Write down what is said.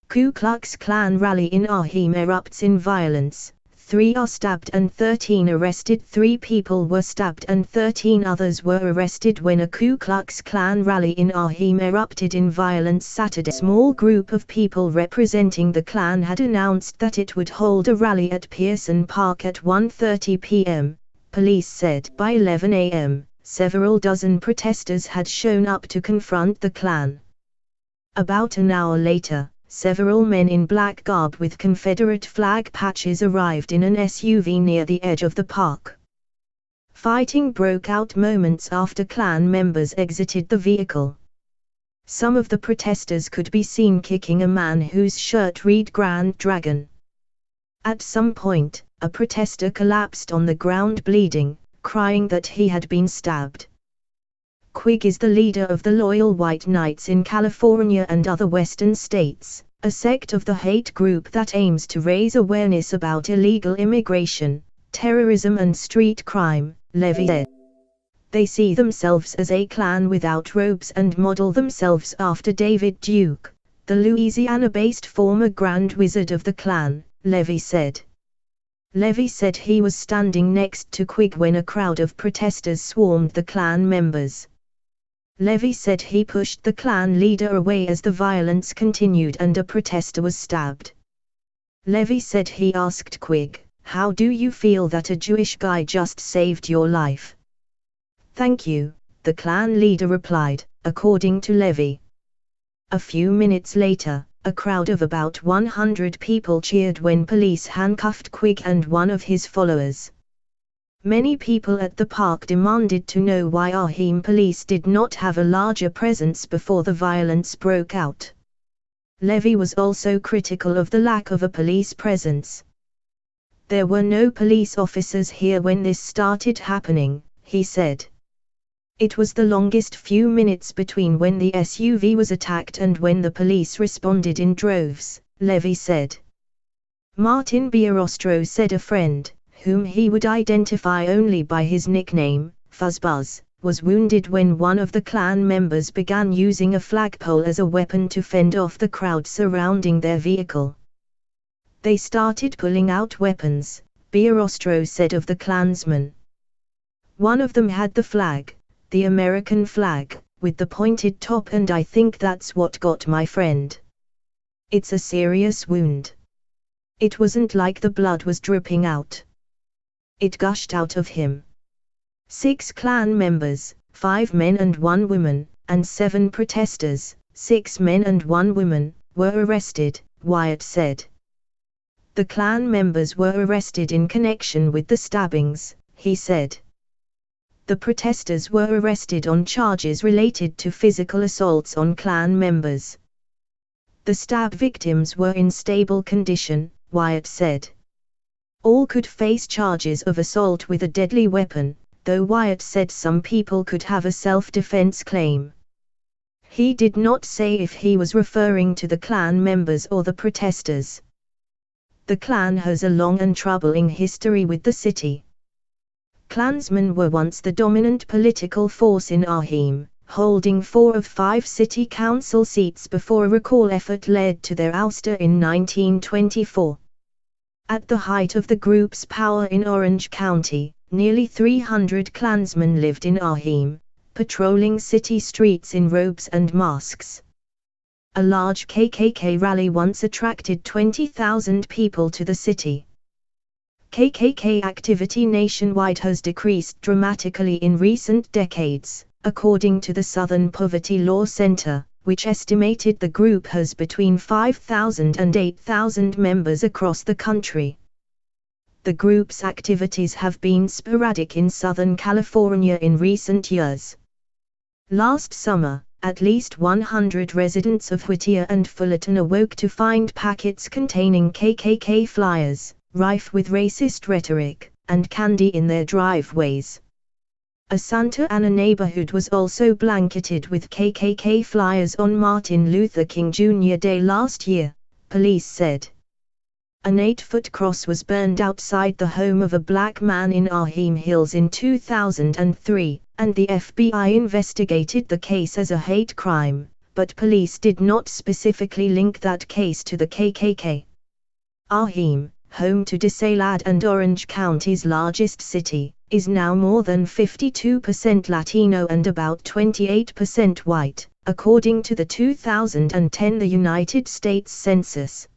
Ku Klux Klan rally in Anaheim erupts in violence. 3 are stabbed and 13 arrested. 3 people were stabbed and 13 others were arrested when a Ku Klux Klan rally in Anaheim erupted in violence Saturday. A small group of people representing the Klan had announced that it would hold a rally at Pearson Park at 1:30 p.m., police said. By 11 a.m., several dozen protesters had shown up to confront the Klan. About an hour later, several men in black garb with Confederate flag patches arrived in an SUV near the edge of the park. Fighting broke out moments after Klan members exited the vehicle. Some of the protesters could be seen kicking a man whose shirt read Grand Dragon. At some point, a protester collapsed on the ground bleeding, crying that he had been stabbed. Quigg is the leader of the Loyal White Knights in California and other western states, a sect of the hate group that aims to raise awareness about illegal immigration, terrorism and street crime, Levin said. They see themselves as a Klan without robes and model themselves after David Duke, the Louisiana-based former Grand Wizard of the Klan, Levin said. Levin said he was standing next to Quigg when a crowd of protesters swarmed the Klan members. Levin said he pushed the Klan leader away as the violence continued and a protester was stabbed. Levin said he asked Quigg, "How do you feel that a Jewish guy just saved your life?" "Thank you," the Klan leader replied, according to Levin. A few minutes later, a crowd of about 100 people cheered when police handcuffed Quigg and one of his followers. Many people at the park demanded to know why Anaheim police did not have a larger presence before the violence broke out. Levin was also critical of the lack of a police presence. "There were no police officers here when this started happening," he said. "It was the longest few minutes between when the SUV was attacked and when the police responded in droves," Levin said. Martin Bierostro said a friend, whom he would identify only by his nickname, Fuzzbuzz, was wounded when one of the Klan members began using a flagpole as a weapon to fend off the crowd surrounding their vehicle. "They started pulling out weapons," Bierostro said of the Klansmen. "One of them had the flag, the American flag, with the pointed top, and I think that's what got my friend. It's a serious wound. It wasn't like the blood was dripping out. It gushed out of him." 6 Klan members, 5 men and 1 woman, and 7 protesters, 6 men and 1 woman, were arrested, Wyatt said. The Klan members were arrested in connection with the stabbings, he said. The protesters were arrested on charges related to physical assaults on Klan members. The stab victims were in stable condition, Wyatt said. All could face charges of assault with a deadly weapon, though Wyatt said some people could have a self-defense claim. He did not say if he was referring to the Klan members or the protesters. The Klan has a long and troubling history with the city. Klansmen were once the dominant political force in Anaheim, holding 4 of 5 city council seats before a recall effort led to their ouster in 1924. At the height of the group's power in Orange County, nearly 300 Klansmen lived in Anaheim, patrolling city streets in robes and masks. A large KKK rally once attracted 20,000 people to the city. KKK activity nationwide has decreased dramatically in recent decades, according to the Southern Poverty Law Center, which estimated the group has between 5,000 and 8,000 members across the country. The group's activities have been sporadic in Southern California in recent years. Last summer, at least 100 residents of Whittier and Fullerton awoke to find packets containing KKK flyers, rife with racist rhetoric, and candy in their driveways. A Santa Ana neighborhood was also blanketed with KKK flyers on Martin Luther King Jr. Day last year, police said. An 8-foot cross was burned outside the home of a black man in Anaheim Hills in 2003, and the FBI investigated the case as a hate crime, but police did not specifically link that case to the KKK. Anaheim, home to DeSalle and Orange County's largest city, is now more than 52% Latino and about 28% white, according to the 2010 the United States Census.